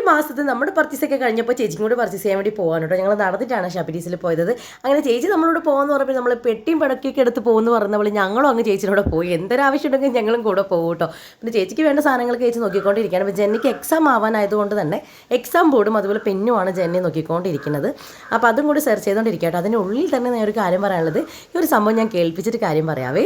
മാസത്തെ നമ്മുടെ പർച്ചേസൊക്കെ കഴിഞ്ഞപ്പോൾ ചേച്ചിയും കൂടി പർച്ചേസ് ചെയ്യാൻ വേണ്ടി പോകാൻ കേട്ടോ. ഞങ്ങൾ നടന്നിട്ടാണ് ഷബരീസിൽ പോയത്. അങ്ങനെ ചേച്ചി നമ്മളോട് പോകുമെന്ന് പറഞ്ഞപ്പോൾ നമ്മൾ പെട്ടിയും പടക്കൊക്കെ എടുത്ത് പോകുമെന്ന് പറഞ്ഞപ്പോൾ ഞങ്ങളും അങ്ങ് ചേച്ചിയോടെ പോയി. എന്തൊരാവശ്യം ഉണ്ടെങ്കിൽ ഞങ്ങളും കൂടെ പോകും കേട്ടോ. പിന്നെ ചേച്ചിക്ക് വേണ്ട സാധനങ്ങളൊക്കെ ചേച്ചി നോക്കിക്കൊണ്ടിരിക്കുകയാണ്. അപ്പോൾ ജെന്നിക്ക് എക്സാം ആവാനായതുകൊണ്ട് തന്നെ എക്സാം ബോർഡും അതുപോലെ പെന്നുമാണ് ജെന്നി നോക്കിക്കൊണ്ടിരിക്കുന്നത്. അപ്പോൾ അതും കൂടി സെർച്ച് ചെയ്തുകൊണ്ടിരിക്കുക കേട്ടോ. അതിൻ്റെ ഉള്ളിൽ തന്നെ ഞാൻ ഒരു കാര്യം പറയാനുള്ളത്, ഈ ഒരു സംഭവം ഞാൻ കേൾപ്പിച്ചിട്ട് കാര്യം പറയാവേ.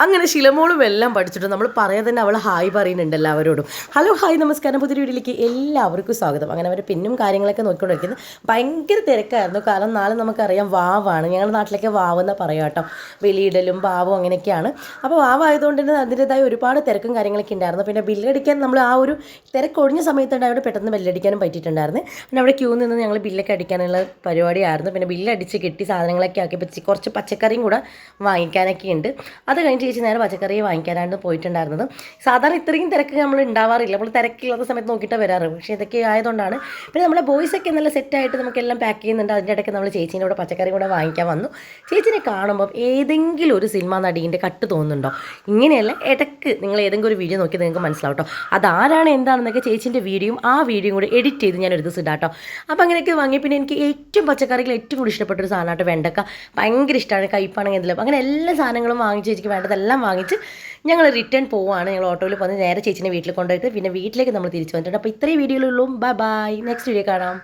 അങ്ങനെ ശിലമോളും എല്ലാം പഠിച്ചിട്ട് നമ്മൾ പറയാൻ തന്നെ അവൾ ഹായ് പറയുന്നുണ്ട് എല്ലാവരോടും. ഹലോ ഹായ് നമസ്കാരം, പുതിയ വീഡിയോയിലേക്ക് എല്ലാവർക്കും സ്വാഗതം. അങ്ങനെ അവർ പിന്നും കാര്യങ്ങളൊക്കെ നോക്കിക്കൊണ്ടിരിക്കുന്നത് ഭയങ്കര തിരക്കായിരുന്നു. കാരണം നാളെ നമുക്കറിയാം വാവാണ്. ഞങ്ങളുടെ നാട്ടിലേക്ക് വാവെന്ന് പറയാം കേട്ടോ. വെളിയിടലും വാവും അങ്ങനെയൊക്കെയാണ്. അപ്പോൾ വാവായതുകൊണ്ട് തന്നെ അതിൻ്റെതായ ഒരുപാട് തിരക്കും കാര്യങ്ങളൊക്കെ ഉണ്ടായിരുന്നു. പിന്നെ ബില്ലടിക്കാൻ നമ്മൾ ആ ഒരു തിരക്കൊഴിഞ്ഞ സമയത്തുണ്ട് അവിടെ പെട്ടെന്ന് ബില്ലടിക്കാനും പറ്റിയിട്ടുണ്ടായിരുന്നു. പിന്നെ അവിടെ ക്യൂ നിന്ന് ഞങ്ങൾ ബില്ലൊക്കെ അടിക്കാനുള്ള പരിപാടിയായിരുന്നു. പിന്നെ ബില്ലടിച്ച് കിട്ടി സാധനങ്ങളൊക്കെ ആക്കിയപ്പോൾ കുറച്ച് പച്ചക്കറിയും കൂടെ വാങ്ങിക്കാനൊക്കെ ഉണ്ട്. അത് കഴിഞ്ഞ് ചേച്ചി നേരെ പച്ചക്കറി വാങ്ങിക്കാനാണ് പോയിട്ടുണ്ടായിരുന്നത്. സാധാരണ ഇത്രയും തിരക്ക് നമ്മൾ ഉണ്ടാവാറില്ല. നമ്മൾ തിരക്കില്ലാത്ത സമയത്ത് നോക്കിയിട്ടാണ് വരാറ്. പക്ഷേ ഇതൊക്കെ ആയതുകൊണ്ടാണ്. പിന്നെ നമ്മളെ ബോയ്സൊക്കെ നല്ല സെറ്റായിട്ട് നമുക്കെല്ലാം പാക്ക് ചെയ്യുന്നുണ്ട്. അതിൻ്റെ ഇടയ്ക്ക് നമ്മൾ ചേച്ചീൻ്റെ കൂടെ പച്ചക്കറി കൂടെ വാങ്ങിക്കാൻ വന്നു. ചേച്ചിനെ കാണുമ്പോൾ ഏതെങ്കിലും ഒരു സിനിമ നടീൻ്റെ കട്ട് തോന്നുന്നുണ്ടോ? ഇങ്ങനെയല്ല, ഇടയ്ക്ക് നിങ്ങൾ ഏതെങ്കിലും ഒരു വീഡിയോ നോക്കി നിങ്ങൾക്ക് മനസ്സിലാവും കേട്ടോ. അതാരാണ് എന്താണെന്നൊക്കെ ചേച്ചീൻ്റെ ആ വീഡിയോയും കൂടി എഡിറ്റ് ചെയ്ത് ഞാൻ ഒരു ദിവസം ഇടാം കേട്ടോ. അപ്പോൾ അങ്ങനെയൊക്കെ വാങ്ങി. പിന്നെ എനിക്ക് ഏറ്റവും പച്ചക്കറികൾ ഏറ്റവും കൂടി ഇഷ്ടപ്പെട്ടൊരു സാധനമായിട്ട് വെണ്ടക്ക ഭയങ്കര ഇഷ്ടമാണ്. കയ്പ്പാണെങ്കിൽ എന്തെങ്കിലും അങ്ങനെ എല്ലാ സാധനങ്ങളും വാങ്ങിച്ച് ചേച്ചിക്ക് വേണ്ടതെല്ലാം വാങ്ങിച്ച് ഞങ്ങൾ റിട്ടേൺ പോവുകയാണ്. ഞങ്ങൾ ഓട്ടോയിൽ വന്ന് നേരെ ചേച്ചിനെ വീട്ടിൽ കൊണ്ടുപോയിട്ട് പിന്നെ വീട്ടിലേക്ക് നമ്മൾ തിരിച്ചു വന്നിട്ടുണ്ട്. അപ്പോൾ ഇത്രയും വീഡിയോയിലുള്ളൂ. ബൈ ബൈ, നെക്സ്റ്റ് വീഡിയോ കാണാം.